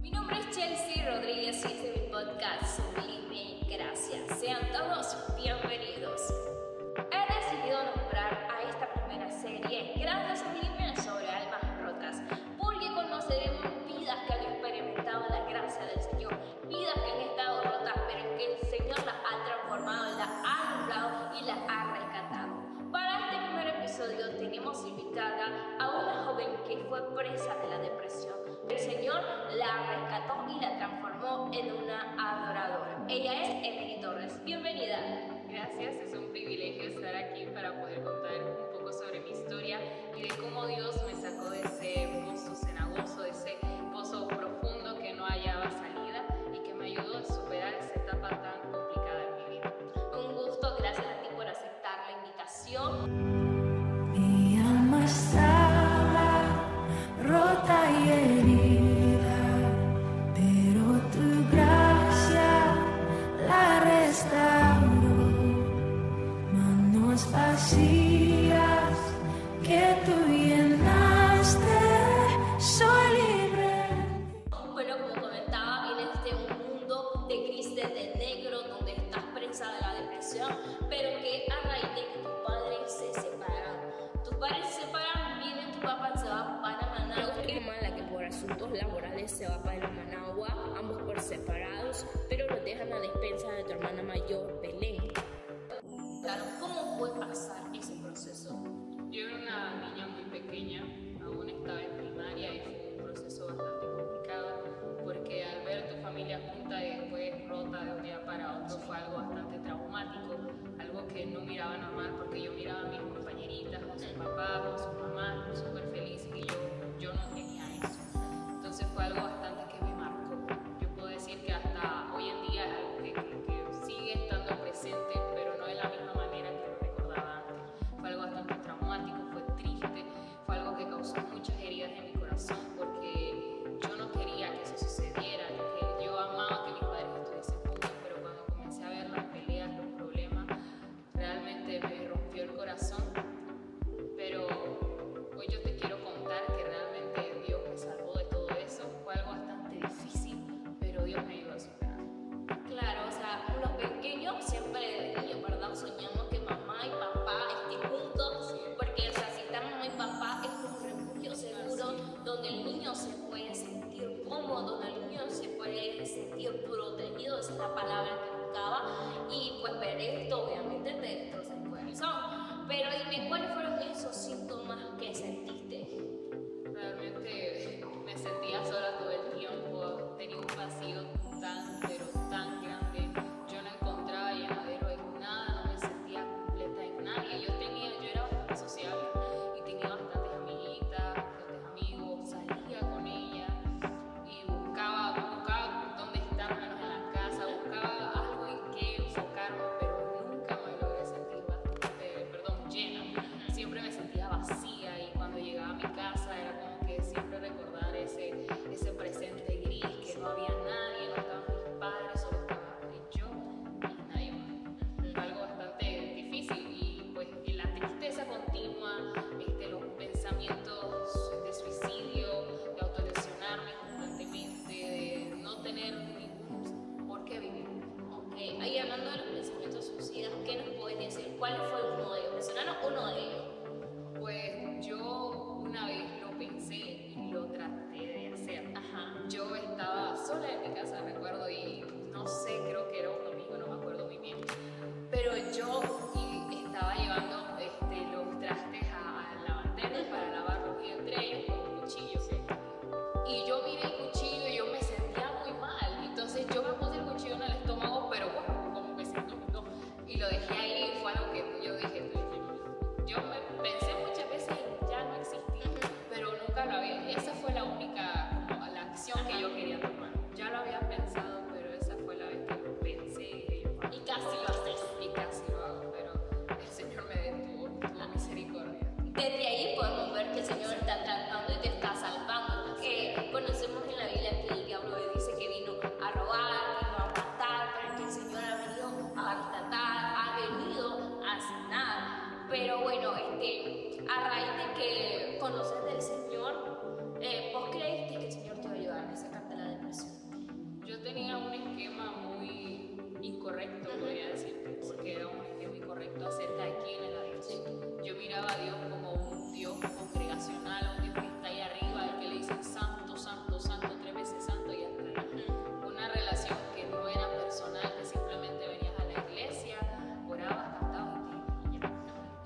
Mi nombre es Chelsea Rodríguez y este es mi podcast Sublime Gracias. Sean todos bienvenidos. He decidido nombrar a esta primera serie Gracias Sublime sobre almas rotas, porque conoceremos vidas que han experimentado la gracia del Señor, vidas que han estado rotas, pero que el Señor las ha transformado, las ha librado y las ha rescatado. Para este primer episodio tenemos invitada a una joven que fue presa de la depresión. El Señor la rescató y la transformó en una adoradora. Ella es Emily Torres. Bienvenida. Gracias, es un privilegio estar aquí para poder contar un poco sobre mi historia y de cómo Dios me sacó de ese pozo cenagoso, de ese pozo profundo que no hallaba salida y que me ayudó a superar esa etapa tan complicada en mi vida. Un gusto, gracias a ti por aceptar la invitación. Mi alma estaba rota y herida, pero tu gracia la restauró. Manos vacías que tú llenaste, soy libre. Bueno, como comentaba, vienes de un mundo de crisis de negro, donde estás presa de la depresión, pero que a raíz de que tus padres se separaron. Tus padres se separan, viene tu papá, se va para Managua. Tu prima, la que por asuntos laborales se va para Managua, ambos por separados, pero los dejan a despensa de tu hermana mayor, Belén. Claro, ¿cómo fue pasar ese proceso? Yo era una niña muy pequeña, aún estaba en primaria y fue un proceso bastante complicado porque al ver tu familia junta y después rota de un día para otro fue algo bastante traumático, algo que no miraba normal porque yo miraba a mis compañeritas, a sus papás, a sus mamás, súper felices y yo no tenía eso. Entonces fue algo bastante que me marcó. Yo puedo decir que hasta hoy en día es algo que sigue estando presente, pero no de la misma manera que lo recordaba antes. Fue algo bastante traumático, fue triste, fue algo que causó muchas heridas en mi corazón porque yo no quería que eso sucediera. Yo amaba que mis padres estuviesen juntos, pero cuando comencé a ver las peleas, los problemas, realmente me rompió el corazón. Pero hoy yo te quiero contar que realmente Dios me salvó de todo eso. Fue algo bastante difícil, pero Dios me ayudó a superar. Claro, o sea, los pequeños siempre de niños, ¿verdad? Soñamos que mamá y papá estén juntos, porque, o sea, si está mamá y papá es un refugio seguro donde el niño se puede sentir cómodo, donde el niño se puede sentir protegido, esa es la palabra que buscaba, y pues ver esto obviamente te destroza el corazón. Pero dime, ¿cuáles fueron esos síntomas que sentiste? Realmente me sentía sola todo el tiempo, tenía un vacío tan, pero tan grande. Yo no encontraba llenadero en nada, no me sentía completa en nadie. Yo era bastante sociable y tenía bastantes amiguitas, bastantes amigos, salía con ellas y buscaba dónde estar menos en la casa, buscaba algo en qué enfocarme, pero nunca me logré sentir llena. Siempre me sentía vacía y cuando llegaba a mi casa era como que siempre recordar ese presente gris, que no había nadie, no estaban mis padres, solo estaba yo y nadie más. Fue algo bastante difícil y pues y la tristeza continua, los pensamientos de suicidio, de autolesionarme constantemente, de no tener ningún por qué vivir. Ok, ahí hablando de los pensamientos suicidas, ¿qué nos puedes decir? ¿Cuál fue uno de ellos? Mencionanos uno de ellos. Pues yo una vez lo pensé y lo traté de hacer. Yo estaba sola en mi casa, recuerdo, y no sé, creo que era un domingo, no me acuerdo muy bien. Pero yo estaba llevando los trastes a la lavandera para lavarlos y entre ellos un cuchillo. Y yo miré el cuchillo y yo me sentía muy mal. Entonces yo me puse el cuchillo en el estómago, pero bueno, como que se no. Y lo dejé ahí y fue algo que yo dije, yo pensé muchas veces en ya no existir, pero nunca lo había. Esa fue la única la acción que yo quería tomar. Ya lo había pensado, pero esa fue la vez que lo pensé Y casi lo haces. y casi lo hago, pero el Señor me detuvo, tuvo misericordia. Desde ahí podemos ver que el Señor está tratando y te está salvando. Que conocemos dicen santo, santo, santo, 3 veces santo y hasta ahí. Una relación que no era personal, que simplemente venías a la iglesia, orabas, cantabas y ya.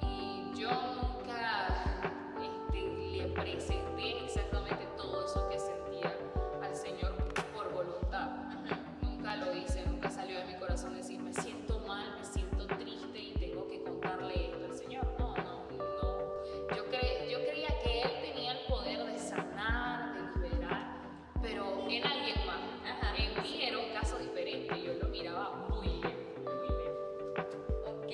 Y yo nunca le presenté exactamente todo eso que sentía al Señor por voluntad. Nunca lo hice, nunca salió de mi corazón decir me siento mal, me siento triste y tengo que contarle esto al Señor. No. Yo creía que Él tenía el poder de sanar, de liberar, pero en alguien más. En mí era un caso diferente, yo lo miraba muy bien, muy bien. Ok,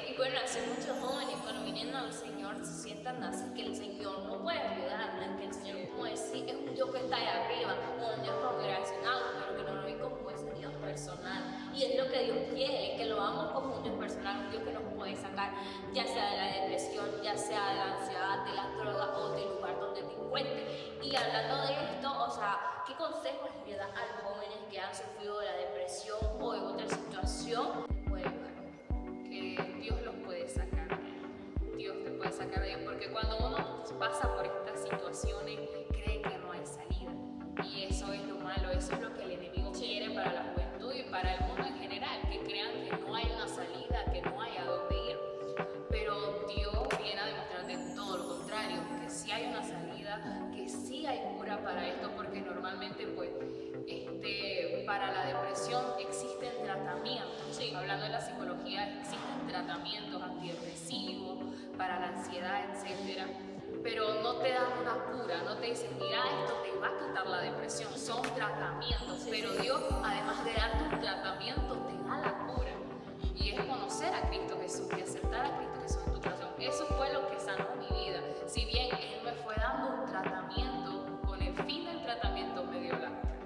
y bueno, hace muchos jóvenes cuando vienen al Señor se sientan así que el Señor no puede ayudarles, que el Señor, como decir, es un Dios que está ahí arriba, un Dios congregacional, pero que no lo ve como ese Dios personal. Y es lo que Dios quiere, que lo veamos como un Dios personal, un Dios que nos puede sacar, ya sea de la depresión, ya sea de la ansiedad, de las drogas o del lugar donde te encuentres. Y hablando de esto, o sea, ¿qué consejos le das a los jóvenes que han sufrido de la depresión o de otra situación? Puede ayudar. Que Dios los puede sacar. Dios te puede sacar de ahí, porque cuando uno pasa por estas situaciones, cree que no hay salida. Y eso es lo malo, eso es lo que el enemigo quiere para la juventud y para el mundo en general, que crean que no hay una salida, que no hay a dónde ir. Pero Dios viene a demostrarte todo lo contrario, que sí hay una salida, que sí hay cura para esto, porque normalmente pues para la depresión existen tratamientos. Hablando de la psicología, existen tratamientos antidepresivos para la ansiedad, etcétera. Pero no te dan una cura, no te dicen, mira, esto te va a quitar la depresión. Son tratamientos, pero Dios, además de darte un tratamiento, te da la cura. Y es conocer a Cristo Jesús y aceptar a Cristo Jesús en tu corazón. Eso fue lo que sanó mi vida. Si bien Él me fue dando un tratamiento, con el fin del tratamiento me dio la cura.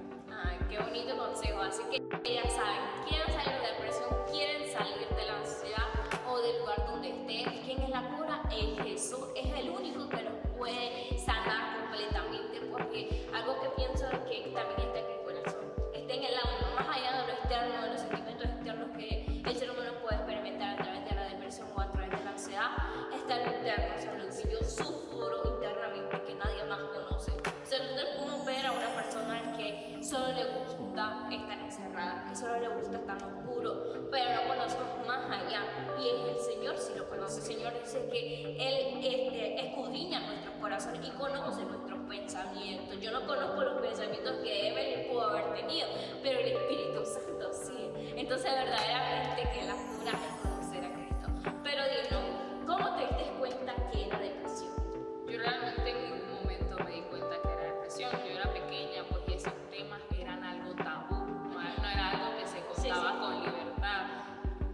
Ay, qué bonito consejo. Así que ya saben, quieren salir de la depresión, quieren salir de la ansiedad o del lugar donde estén. ¿Quién es la cura? Es Jesús. Es el único que los puede sanar completamente, porque algo que pienso es que también está en el corazón, está en el alma, más allá de lo externo, de los sentimientos externos que el ser humano puede experimentar a través de la depresión o a través de la ansiedad, está en lo interno, o sea, lo que yo sufro internamente que nadie más conoce. O sea, nosotros podemos ver a una persona que solo le gusta estar encerrada, que solo le gusta estar oscuro, pero no conocemos más allá, y es el Señor si lo conoce. El Señor dice que Él escudriña nuestros corazones y conoce nuestros pensamientos. Yo no conozco los pensamientos que Evelyn pudo haber tenido, pero el Espíritu Santo sí. Entonces verdaderamente que la cura es conocer a Cristo. Pero dinos, ¿cómo te diste cuenta que era depresión? Yo realmente en ningún momento me di cuenta que era depresión. Yo era pequeña, pues y esos temas eran algo tabú, no era algo que se contaba con libertad.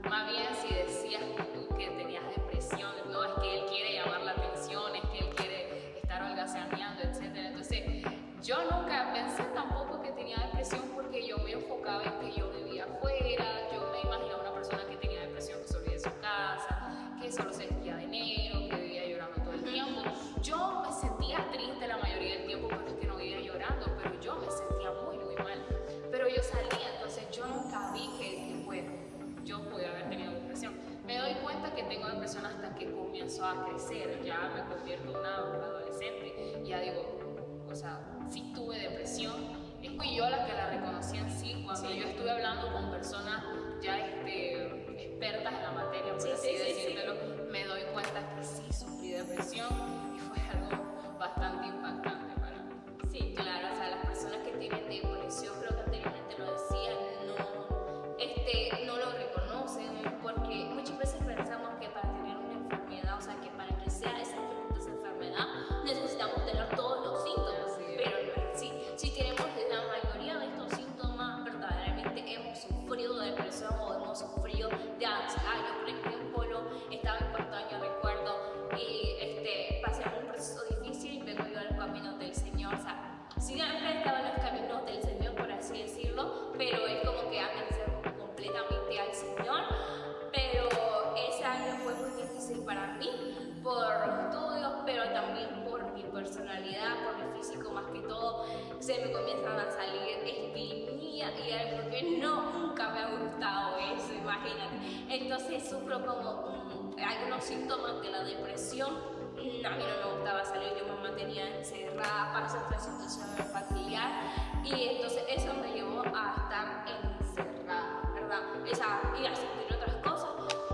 Más bien si decías tú que tenías depresión, no, es que él quiere llamar la atención, es que él quiere estar holgazaneando, etc. Entonces yo nunca pensé tampoco que tenía depresión, porque yo me enfocaba en que yo vivía afuera. Yo me imaginaba una persona que tenía depresión, que se olvidaba de su casa, que solo se vestía de negro, que vivía llorando todo el tiempo. Yo me sentía triste la mayoría del tiempo, porque es que no vivía llorando, pero yo me sentía muy, muy mal. Pero yo salía, entonces yo nunca vi que bueno, yo pude haber tenido depresión. Me doy cuenta que tengo depresión hasta que comienzo a crecer, ya me convierto en una adolescente y ya digo, o sea, sí tuve depresión. Fui yo la que la reconocí en sí cuando yo estuve hablando con personas ya expertas en la materia, por así decírtelo. Me doy cuenta que sí sufrí depresión y fue algo bastante impactante para mí. Sí, claro, o sea, las personas que tienen depresión, creo que anteriormente lo decían, no lo reconocen, porque muchas veces pensamos que para tener una enfermedad, o sea, que para que sea exactamente esa enfermedad, necesitamos tener todos los síntomas, pero no es así. Si tenemos la mayoría de estos síntomas, verdaderamente hemos sufrido de depresión o hemos sufrido de ansiedad. Yo, por ejemplo, estaba en cuarto año, recuerdo, y pasé por un proceso difícil y vengo yo a los caminos del Señor. O sea, siempre estaba en los caminos del Señor, por así decirlo, pero es como que agradecer completamente al Señor. Pero ese año fue muy difícil para mí, por los estudios, pero también por mi personalidad, por mi físico más que todo. Se me comienzan a salir espinillas y algo que nunca me ha gustado eso, imagínate. Entonces sufro como algunos síntomas de la depresión, a mí no me gustaba salir, yo me mantenía encerrada para hacer otra situación familiar y entonces eso me llevó a estar encerrada, ¿verdad? O sea, y a sentir otras cosas,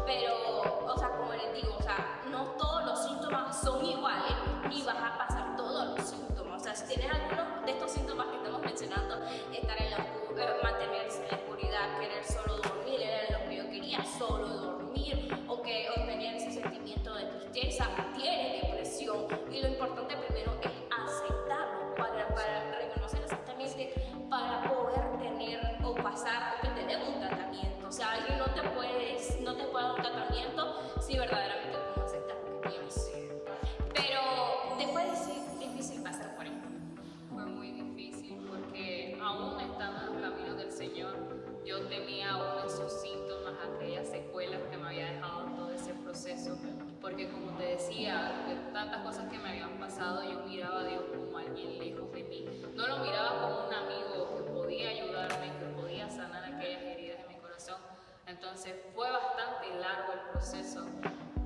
pero, o sea, como les digo, o sea, no todos los síntomas son iguales ni vas a pasar todos los síntomas. O sea, si tienes algunos de estos síntomas que estamos mencionando, estar en la mantenerse en la oscuridad, querer solo dormir, era lo que yo quería, solo dormir, o tener ese sentimiento de tristeza, tienes depresión, y lo importante primero es aceptarlo para reconocer exactamente, para poder tener o pasar o que te den un tratamiento. O sea, alguien no te puede dar un tratamiento si verdaderamente tú no aceptas lo que tienes. Pero después es difícil pasar por esto. Fue muy difícil porque aún estando en los caminos del Señor, yo tenía aún esos síntomas, aquellas secuelas que me había dejado todo ese proceso. Porque como te decía, de tantas cosas que me habían pasado, yo miraba a Dios como alguien lejos de mí. No lo miraba como un amigo que podía ayudarme, que podía sanar aquellas heridas de mi corazón. Entonces fue bastante largo el proceso.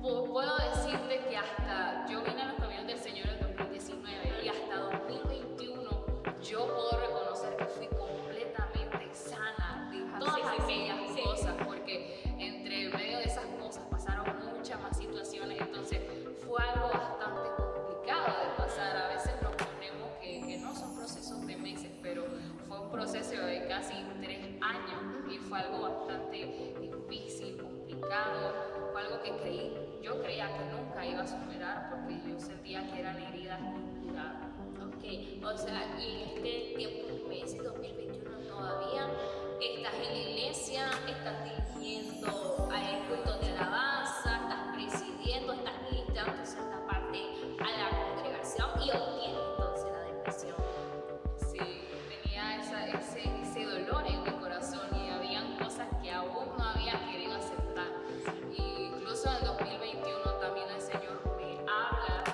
Puedo decirte que hasta yo vine a los caminos del Señor en 2019 y hasta 2021 yo puedo reconocer que fui completamente sana de todas aquellas cosas, porque entre medio de esas cosas pasaron muchas más situaciones, entonces fue algo bastante complicado de pasar. A veces nos ponemos que no son procesos de meses, pero fue un proceso de casi 3 años y fue algo bastante difícil, complicado, fue algo que yo creía que nunca iba a superar porque yo sentía que eran heridas incurables. Ok, o sea, y en este tiempo que me dices 2021 todavía estás en la iglesia, estás dirigiendo a cultos de alabanza, estás presidiendo, estás ministrando cierta parte a la congregación y obtienes entonces la depresión. Sí, tenía ese dolor en mi corazón y habían cosas que aún no había querido aceptar. Y incluso en 2021 también el Señor me habla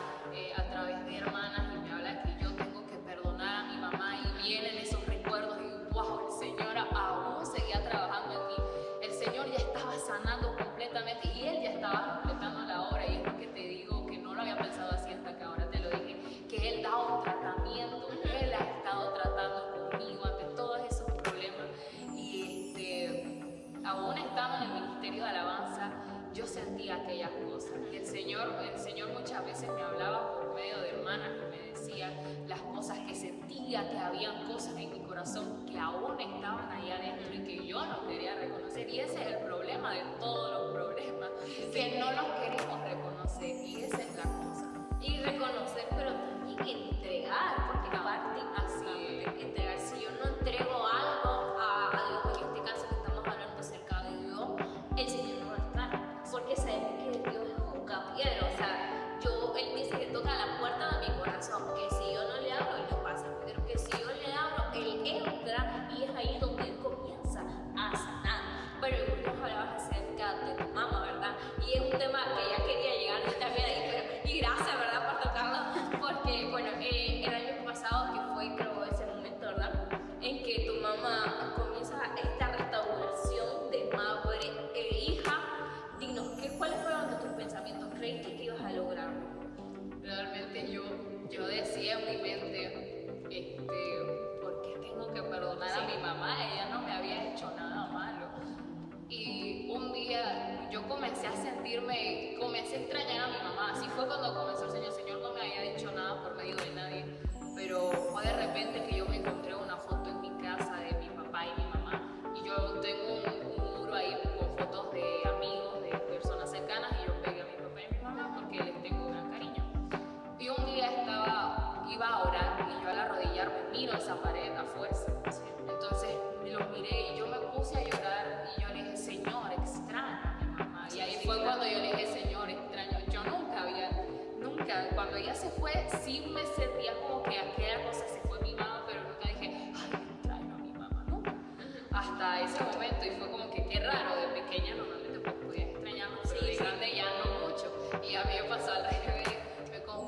a través de hermanas y me habla que yo tengo que perdonar a mi mamá y vienen esos recuerdos y wow, el Señor aún seguía trabajando en mí. El Señor ya estaba sanando completamente y Él ya estaba completando la obra, y es lo que te digo, que no lo había pensado así hasta que ahora te lo dije, que Él da un tratamiento, Él ha estado tratando conmigo ante todos esos problemas. Y aún estando en el ministerio de alabanza, yo sentía aquellas cosas. Y el Señor muchas veces me hablaba por medio de hermanas y me decía las cosas que sentía, que habían cosas en mi corazón que aún estaban ahí adentro y que yo no quería reconocer. Y ese es el problema de todos los problemas, que no los queremos reconocer, y esa es la cosa. Y reconocer, pero también entregar, porque aparte así entregar. Si yo no entrego algo a Dios, en este caso que estamos hablando acerca de Dios, el Señor no va a estar, porque sabemos que Dios es un piedra. O sea, Él dice que toca la puerta de mi corazón, que si yo no le abro, Él no pasa, pero que si yo le abro, Él entra, y es ahí donde Él comienza a sanar. Pero nos hablabas acerca de tu mamá, ¿verdad? Y es un tema que ya quería llegar también ahí, pero, y gracias, ¿verdad?, por tocarlo, porque, bueno, el año pasado, que fue, creo, ese momento, ¿verdad?, en que tu mamá comienza esta restauración de madre e hija. Dinos, ¿cuáles fueron tus pensamientos? ¿Creíste que ibas a lograrlo? Realmente yo decía en mi mente, ¿por qué tengo que perdonar a mi mamá? Ella no me había hecho nada malo. Y un día yo comencé a comencé a extrañar a mi mamá. Así fue cuando comenzó el Señor no me había dicho nada por medio de nadie, pero fue de repente que yo me encontré una foto en mi casa de mi papá y mi mamá, y yo tengo un muro ahí con fotos de amigos, de personas cercanas, y yo pegué a mi papá y mi mamá porque les tengo gran cariño. Y un día iba a orar y yo al arrodillarme miro esa pared a fuerza. Entonces los miré y yo me puse a llorar y yo le dije, Señor, extraño a mi mamá. Y ahí fue cuando yo le dije, Señor, extraño. Yo nunca, cuando ella se fue, sí me sentía como que aquella cosa se fue mi mamá, pero nunca dije, ay, extraño a mi mamá, nunca. Hasta ese momento, y fue como que qué raro, de pequeña normalmente pues podía extrañarla, pero de grande ya no mucho. Y a mí me pasó al revés.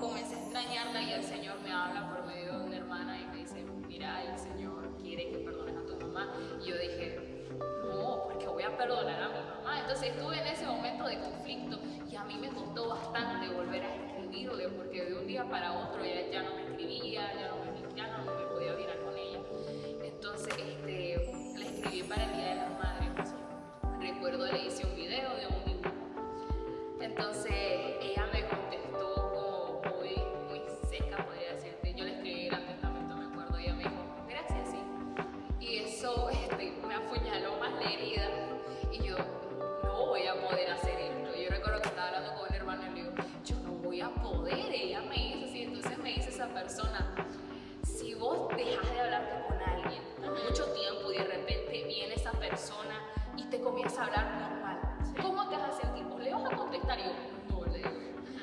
Comencé a extrañarla y el Señor me habla por medio de una hermana y me dice, mira, el Señor quiere que perdones a tu mamá. Y yo dije, no, porque voy a perdonar a mi mamá. Entonces estuve en ese momento de conflicto y a mí me costó bastante volver a escribir escribirle, porque de un día para otro ya no me escribía, ya no me podía mirar con ella. Entonces le escribí para el Día de las Madres. Recuerdo, le hice un video de un dibujo. Entonces ella me contestó como muy seca, podría decirte. Yo le escribí gran testamento, me acuerdo. Ella me dijo, gracias, sí. Y eso me apuñaló más la herida. Y yo, no voy a poder hacer esto. Yo recuerdo que estaba hablando con un hermano y le digo, yo no voy a poder. Ella me hizo así. Entonces me dice esa persona, si vos dejas de hablarte con alguien mucho tiempo y de repente viene esa persona y te comienza a hablar normal, ¿cómo te vas a sentir? ¿Vos le vas a contestar? Y yo, no le digo.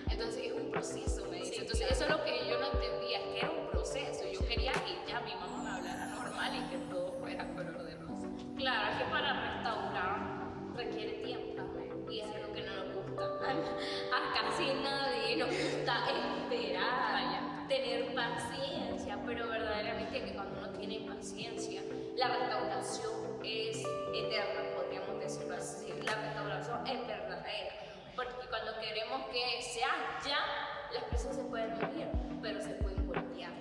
Entonces es un proceso, me dice. Entonces eso es lo que yo no entendía, que era un proceso. Yo quería que ya mi mamá me hablara normal y que todo fuera color de rosa. Claro, es que para restaurar requiere tiempo. Y es algo que no nos gusta. A casi nadie nos gusta esperar, tener paciencia, pero verdaderamente que cuando uno tiene paciencia, la restauración es eterna, podríamos decirlo así. La restauración es verdadera, porque cuando queremos que sea ya, las personas se pueden morir, pero se pueden voltear.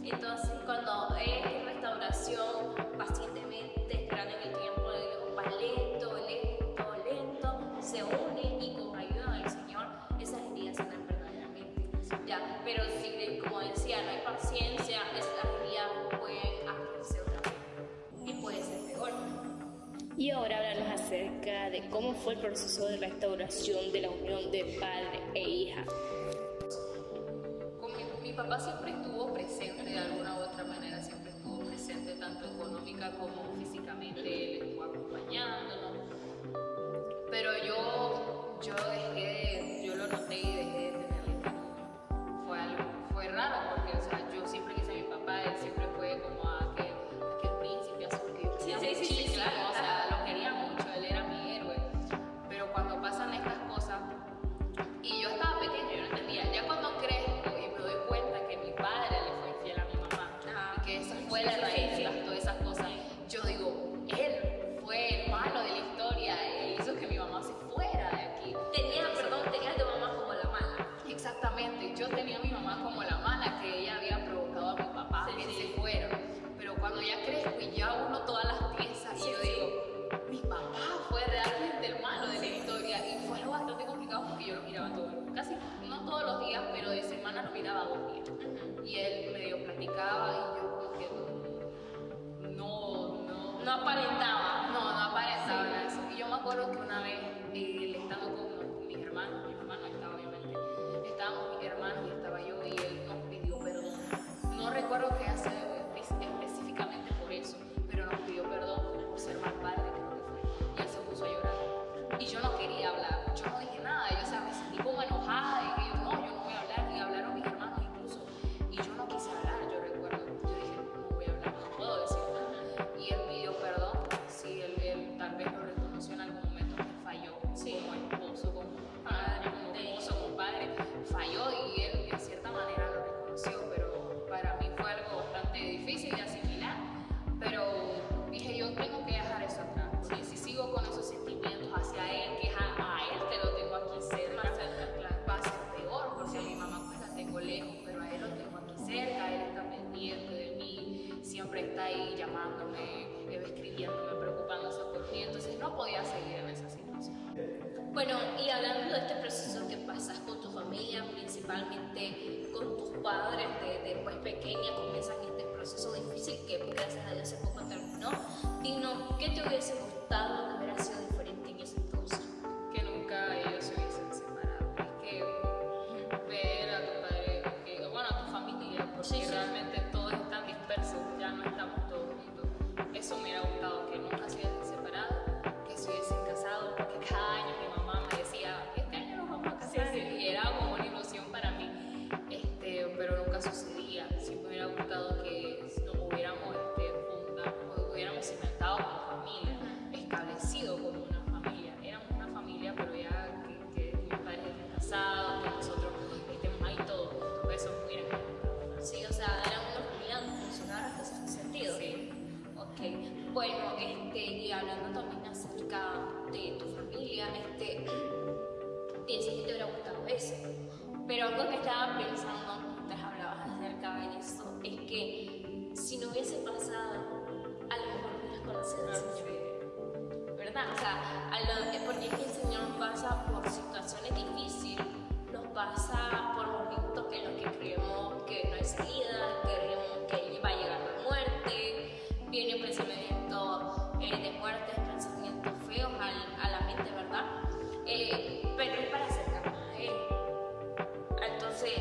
Entonces, cuando es restauración, pacientemente, esperando en el tiempo, va lento, se une y con ayuda del Señor, esas heridas sanan verdaderamente. Ya, pero si, como decía, no hay paciencia, esas heridas pueden abrirse otra vez y puede ser peor. Y ahora háblanos acerca de cómo fue el proceso de restauración de la unión de padre e hija. Mi papá siempre estuvo presente de alguna u otra manera, siempre estuvo presente tanto económica como físicamente, él estuvo acompañándonos. Pero yo lo noté y dejé de tenerle cariño. Fue raro porque, o sea, yo siempre quise a mi papá, él siempre fue como aquel príncipe azul que yo quería muchísimo, claro, o sea, lo quería mucho, él era mi héroe. Pero cuando pasan estas cosas, y yo estaba pequeña, yo no entendía, ya cuando crezco y me doy cuenta que mi padre le fue infiel a mi mamá, y que esa fue la raíz de todas esas cosas, yo digo, él fue el malo de la historia, él hizo que mi mamá se fuera de aquí. Tenía a tu mamá como la mala. Exactamente, yo tenía a mi mamá como la mala, que ella había provocado a mi papá que se fuera. Pero cuando ya crezco y ya uno todas las piezas, y yo digo, mi papá fue realmente el malo de la historia. Y fue algo bastante complicado porque yo lo miraba casi no todos los días, pero de semana lo miraba 2 días. Y él medio platicaba y yo como que no aparentaba. No aparentaba eso. Y yo me acuerdo que una vez, estando con mis hermanos, mi mamá no estaba obviamente, estábamos mis hermanos y estaba yo y él nos pidió perdón. No recuerdo qué hace específicamente por eso, pero nos pidió perdón por ser mal padre, creo que fue. Y él se puso a llorar. Y yo no quería hablar, yo no dije nada, yo, o sea, me sentí como enojada y dije, no voy a hablar. Y hablaron mis hermanos incluso. Y yo no quise hablar, yo recuerdo. Yo dije, no voy a hablar, no puedo decir nada. Y él pidió perdón, sí, él tal vez lo reconoció en algún momento que falló, como esposo, como padre, como padre, falló y él en cierta manera lo reconoció, pero para mí fue algo bastante difícil de asimilar, pero dije yo tengo que dejar eso atrás, porque si sigo con esos sentimientos hacia él, que a él te lo tengo aquí cerca, va a ser peor, porque a mi mamá pues la tengo lejos, pero a él lo tengo aquí cerca, él está pendiente de mí, siempre está ahí llamándome, escribiéndome, preocupándose por mí, entonces no podía seguir en esa situación. Bueno, y hablando de este proceso que pasas con tu familia, principalmente con tus padres, desde pues pequeña comienzan este proceso difícil que gracias a Dios hace poco terminó. Dinos, ¿qué te hubiese gustado que hubiera sido diferente en ese entonces? Que nunca ellos se hubiesen separado. Es que ver a tu padre, a tu familia, porque realmente todos están dispersos, ya no estamos todos juntos. Eso me hubiera gustado, que nunca se hubiesen separado, que se hubiesen casado, porque cada año mi mamá me decía, este año nos vamos a casar, y era como una ilusión para mí, pero nunca sucedía. Siempre me hubiera gustado que nos hubiéramos hubiéramos cimentado como familia, establecido como una familia. Éramos una familia, pero ya que mis padres estén casados, que nosotros estemos ahí todos juntos, eso me hubiera encantado. Sí, o sea, era una familia funcional hasta ese sentido. Sí. Ok, bueno, y hablando también acerca de tu familia, piensas que te hubiera gustado eso. Pero algo que estaba pensando mientras hablabas acerca de eso es que si no hubiese pasado, a lo mejor hubieras conocido al Señor, ¿verdad? O sea, porque es que el Señor pasa por situaciones difíciles, nos pasa por momentos en los que creemos que no hay salida, creemos que va a llegar la muerte, vienen pensamientos de muerte, pensamientos feos a la mente, ¿verdad? Pero es para acercarnos a Él. Entonces,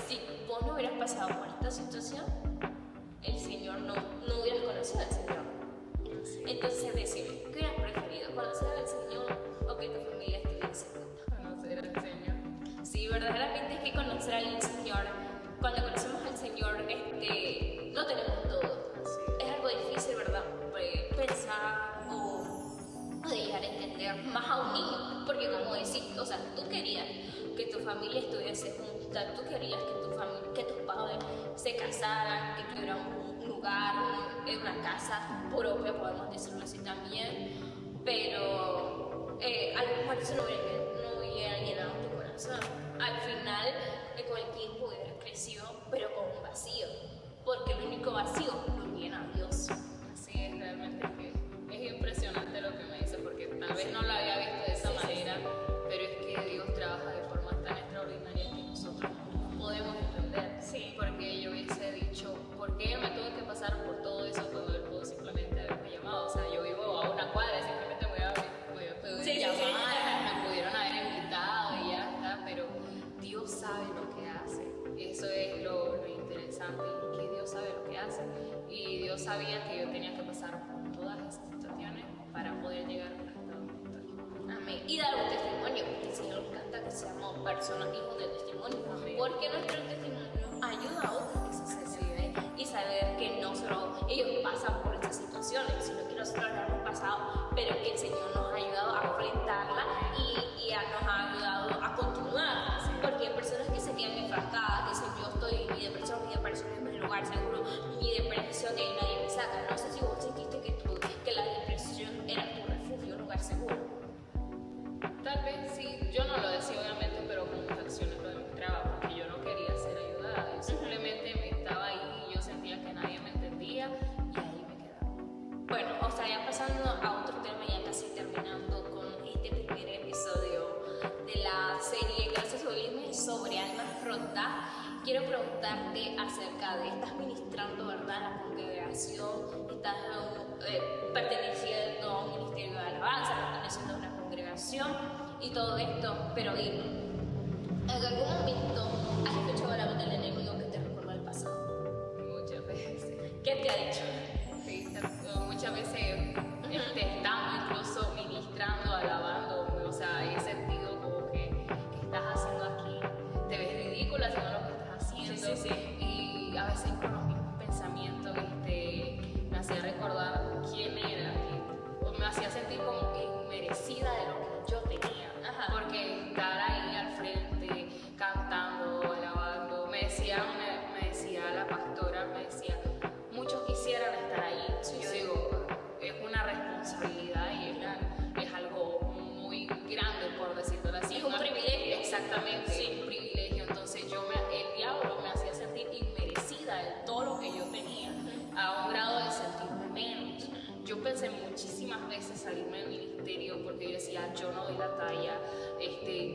si vos no hubieras pasado por esta situación, el Señor no hubieras conocido al Señor. Entonces, decime, ¿qué hubieras preferido? ¿Conocer al Señor o que tu familia estuviese junta? Conocer al Señor. Sí, verdaderamente es que conocer al Señor, cuando conocemos al Señor, no tenemos todo. Es algo difícil, ¿verdad? Pensar o de llegar a entender más a un niño, porque como decís, o sea, tú querías que tu familia estuviese junta, tú querías que tus padres se casaran, que tuvieran un lugar, una casa propia, podemos decirlo así también, pero a lo mejor eso no hubiera llenado tu corazón. Al final, con el tiempo hubieras crecido, pero con un vacío, porque el único vacío lo llena Dios. Así es, realmente es impresionante lo que me dice, porque tal vez no lo había visto de esa manera, pero es que Dios trabaja de formas tan extraordinarias que nosotros no podemos entender. Sí. Porque yo hubiese dicho, ¿por qué me tuve que pasar por todo eso cuando Él pudo simplemente haberme llamado? O sea, yo vivo a una cuadra, simplemente me voy a poder llamar, me pudieron haber invitado y ya está, pero Dios sabe lo que hace. Eso es lo interesante, que Dios sabe lo que hace. Y Dios sabía que yo tenía que pasar por todas esas situaciones para poder llegar hasta donde estoy. Amén. Y dar un testimonio, porque el Señor nos encanta que seamos personas hijos de testimonio. Amén. Porque nuestro testimonio ayuda a otros que se acerquen y saber que no solo ellos pasan por estas situaciones, sino que nosotros las hemos pasado, pero que el Señor nos ha ayudado a enfrentarla y nos ha ayudado a continuar. Porque hay personas que se quedan enfrascadas, dicen yo estoy en mi depresión es mi lugar seguro, mi depresión y nadie me saca. No sé si vos sentiste que la depresión era tu refugio, un lugar seguro. Tal vez sí, yo no lo decía obviamente, pero con mis acciones lo demostraba, porque yo no quería ser ayudada. Yo simplemente me estaba ahí y yo sentía que nadie me entendía y ahí me quedaba. Bueno, o sea, ya pasando a otro tema, ya casi terminando con este primer episodio de la serie Gracias Sublime sobre almas rotas, quiero preguntarte acerca de, estás ministrando, ¿verdad?, en la congregación, estás perteneciendo a un ministerio de alabanza, perteneciendo a una congregación y todo esto, pero dime, ¿en algún momento has escuchado la voz del enemigo que te recuerda el pasado? Muchas veces. ¿Qué te ha dicho? Sí, muchas veces estamos incluso ministrando, alabando, o sea, he sentido como que ¿qué estás haciendo aquí? Te ves ridícula haciendo lo que estás haciendo. Sí. Y a veces con los mismos pensamientos me hacía recordar quién era, o me hacía sentir como inmerecida de lo que yo tenía. Ajá. Porque estar ahí al frente, cantando, alabando, me decía la pastora, me decía, muchos quisieran estar ahí. Yo digo, es una responsabilidad y es algo muy grande, por decirlo así. Es un privilegio. Exactamente, Sí. es un privilegio. Entonces el diablo me hacía sentir inmerecida de todo lo que yo tenía, a un grado de sentirme menos. Yo pensé muchísimas veces salirme del ministerio porque yo decía, yo no doy la talla,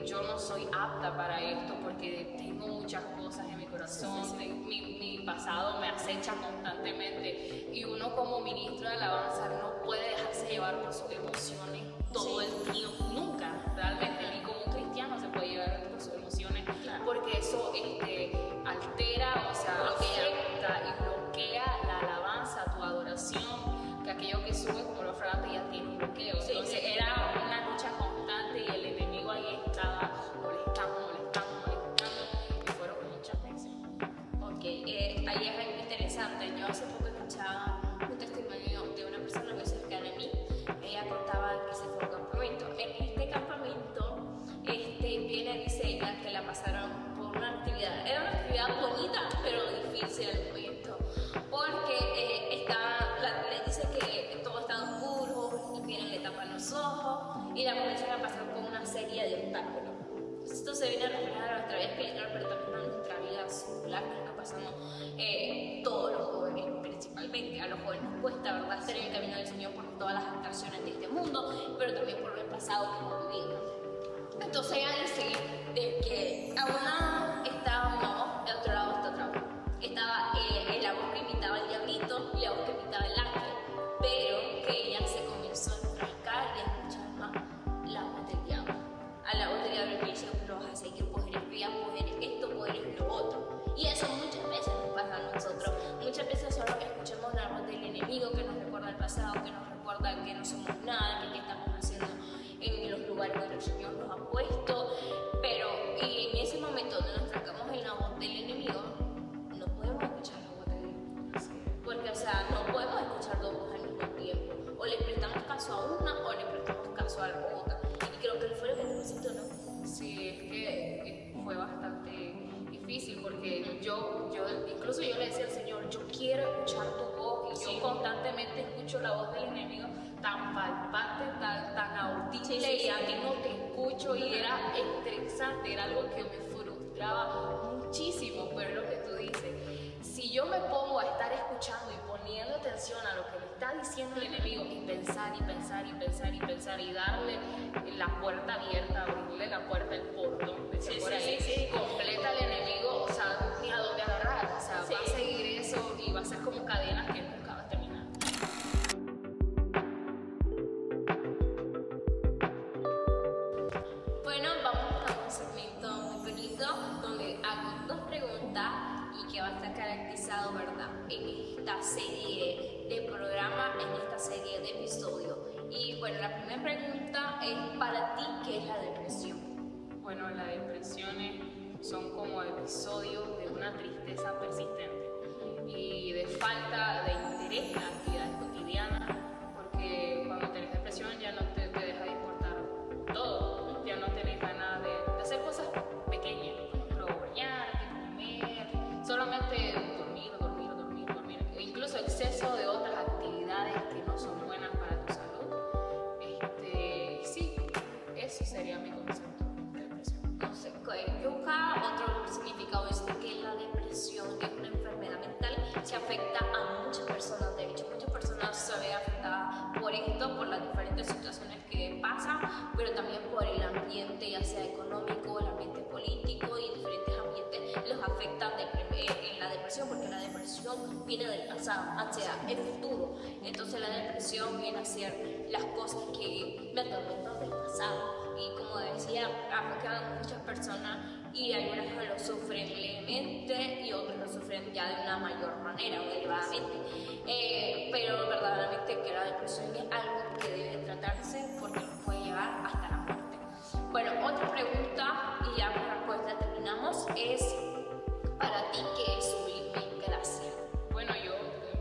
yo no soy apta para esto porque tengo muchas cosas en mi corazón, mi pasado me acecha constantemente y uno como ministro de alabanza no puede dejarse llevar por sus emociones todo el tiempo, nunca, realmente ni como un cristiano se puede llevar por sus emociones, porque eso altera, o sea, afecta y bloquea la alabanza, tu adoración, que aquello que sube como lo fragante ya tiene un bloqueo. Entonces era una lucha constante y el enemigo ahí estaba molestando, y fueron muchas veces. Ok, ahí es algo interesante. Yo hace poco escuchaba un testimonio de una persona muy cercana a mí. Ella contaba que se fue a un campamento. En este campamento, viene, dice ella, que la pasaron por una actividad. Era una actividad bonita, pero difícil al momento. Porque le dice que todo está oscuro y viene la etapa no sol. repente a los jóvenes nos cuesta, ¿verdad?, estar en el camino del Señor por todas las atracciones de este mundo, pero también por el pasado que hemos vivido. Entonces ella dice de que a un lado estaba una voz, de otro lado está otra voz. Estaba la voz que imitaba el diablito y la voz que imitaba el ángel, pero que ella se comenzó a enfrascar y a escuchar más la voz del diablo. A la voz del diablo que dice, no vas a seguir, pues eres fea, pues eres esto, pues eres lo otro. Y eso muchas veces nos pasa a nosotros. Muchas veces solo escuchamos la voz del enemigo que nos recuerda el pasado, que nos recuerda que no somos nada, que qué estamos haciendo en los lugares donde el Señor nos ha puesto. Pero y en ese momento donde nos trancamos en la voz del enemigo, no podemos escuchar la voz de Dios. Porque, o sea, no podemos escuchar dos voces al mismo tiempo. O le prestamos caso a una o le prestamos caso a la otra. Y creo que fue lo que necesito, ¿no? Sí, es que fue bastante difícil porque incluso yo le decía al Señor, yo quiero escuchar tu voz, y yo constantemente escucho la voz del enemigo tan palpable, tan audible, y a ti no te escucho, y era estresante, era algo que me frustraba muchísimo. Pero lo que tú dices, si yo me pongo a estar escuchando y poniendo atención a lo que me está diciendo el enemigo, y pensar y pensar y pensar y pensar y darle la puerta abierta, abrirle la puerta, el portón, por ahí, completa al enemigo, o sea, ni a dónde agarrar, o sea, va a seguir eso y va a ser como cadenas que nunca va a terminar. Bueno, vamos a un segmento muy bonito donde hago dos preguntas y que va a estar caracterizado, ¿verdad?, en esta serie de programa, en esta serie de episodios. Y bueno, la primera pregunta es para ti, ¿qué es la depresión? Bueno, las depresiones son como episodios de una tristeza persistente y de falta de interés en las actividades cotidianas, porque cuando tenés depresión ya no te deja de importar todo, ya no tenés ganas de hacer cosas pequeñas, por ejemplo, bañarte, comer, solamente dormir, e incluso exceso de otras actividades que no son buenas para tu salud. Sí, eso sería mi concepto de depresión. No sé, yo buscaba otro significado, es que la depresión es una enfermedad mental que afecta a muchas personas. De hecho, muchas personas se ven afectadas por esto, por las diferentes situaciones que pasan, pero también por el ambiente, ya sea económico, el ambiente político y diferentes ambientes los afectan en la depresión, porque la depresión viene del pasado, ansiedad es futuro. Entonces la depresión viene a ser las cosas que me atormentan del pasado. Y como decía, afectan a muchas personas y algunas lo sufren levemente y otros lo sufren ya de una mayor manera o elevadamente. Pero verdaderamente que la depresión es algo que debe tratarse porque nos puede llevar hasta la muerte. Bueno, otra pregunta, y ya con la respuesta terminamos, es para ti, ¿qué es sublime gracia? Bueno, yo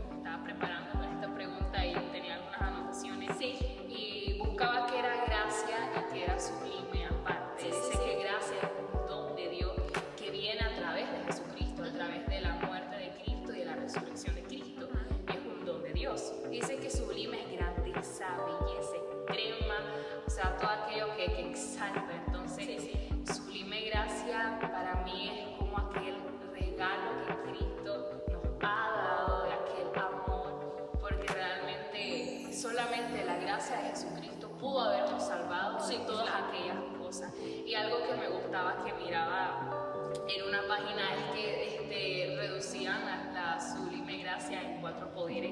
me estaba preparando para esta pregunta y tenía algunas anotaciones. Sí. Y buscaba qué era gracia y qué era sublime aparte. Dice que gracia es un don de Dios que viene a través de Jesucristo, a través de la muerte de Cristo y de la resurrección de Cristo. Y es un don de Dios. Dice que sublime es grandeza, belleza extrema, o sea, todo aquello que exalta. Entonces, sublime gracia para mí es como aquel regalo que Cristo nos ha dado, de aquel amor, porque realmente solamente la gracia de Jesucristo pudo habernos salvado de todas aquellas cosas. Y algo que me gustaba que miraba en una página es que reducían la sublime gracia en 4 poderes,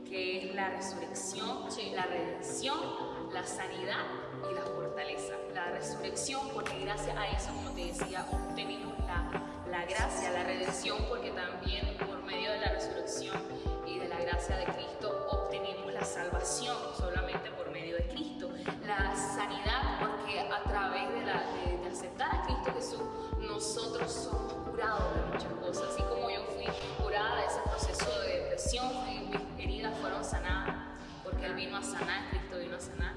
que es la resurrección, la redención, la sanidad y la fortaleza. La resurrección, porque gracias a eso, como te decía, obtenemos la gracia, la redención, porque también por medio de la resurrección y de la gracia de Cristo obtenemos la salvación solamente por medio de Cristo. La sanidad, porque a través de aceptar a Cristo Jesús, nosotros somos curados de muchas cosas. Así como yo fui curada de ese proceso de depresión, mis heridas fueron sanadas, porque Él vino a sanar, Cristo vino a sanar.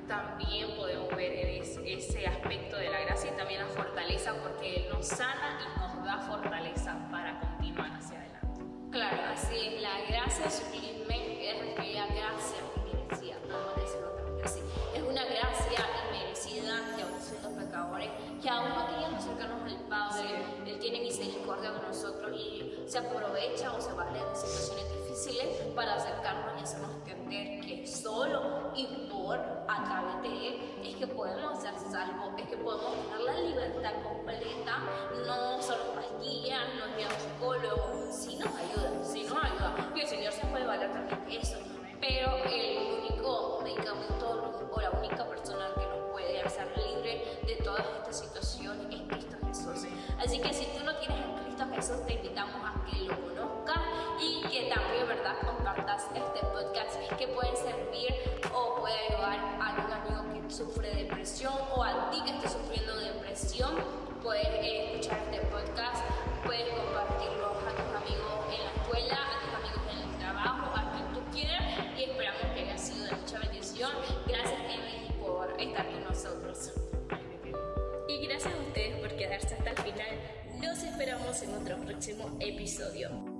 También podemos ver ese aspecto de la gracia y también la fortaleza, porque Él nos sana y nos da fortaleza para continuar hacia adelante. Claro, así es, la gracia sublime es aquella gracia inmerecida, vamos a decirlo también así. Es una gracia inmerecida que aún siendo pecadores, que aún no queríamos acercarnos al Padre, Él tiene misericordia con nosotros y se aprovecha o se vale de situaciones difíciles para acercarnos y hacernos entender que solo y por a través de Él es que podemos ser salvos, es que podemos tener la libertad completa, no solo pastillas, no ir a un psicólogo, si nos ayuda, y el Señor se puede valer también eso, pero el único medicamento o la única persona que nos puede hacer libre de todas estas situaciones es Cristo Jesús. Así que si tú no tienes a Cristo Jesús, te invitamos a que lo conozcas y que también, ¿verdad?, compartas este podcast que puede servir o puede ayudar a algún amigo que sufre de depresión o a ti que estés sufriendo de depresión. Puedes escuchar este podcast, puedes compartirlo a tus amigos en la escuela, a tus amigos en el trabajo, a quien tú quieras, y esperamos que haya sido de mucha bendición. Gracias, Emily, por estar con nosotros. Y gracias a ustedes por quedarse hasta el final. Los esperamos en otro próximo episodio.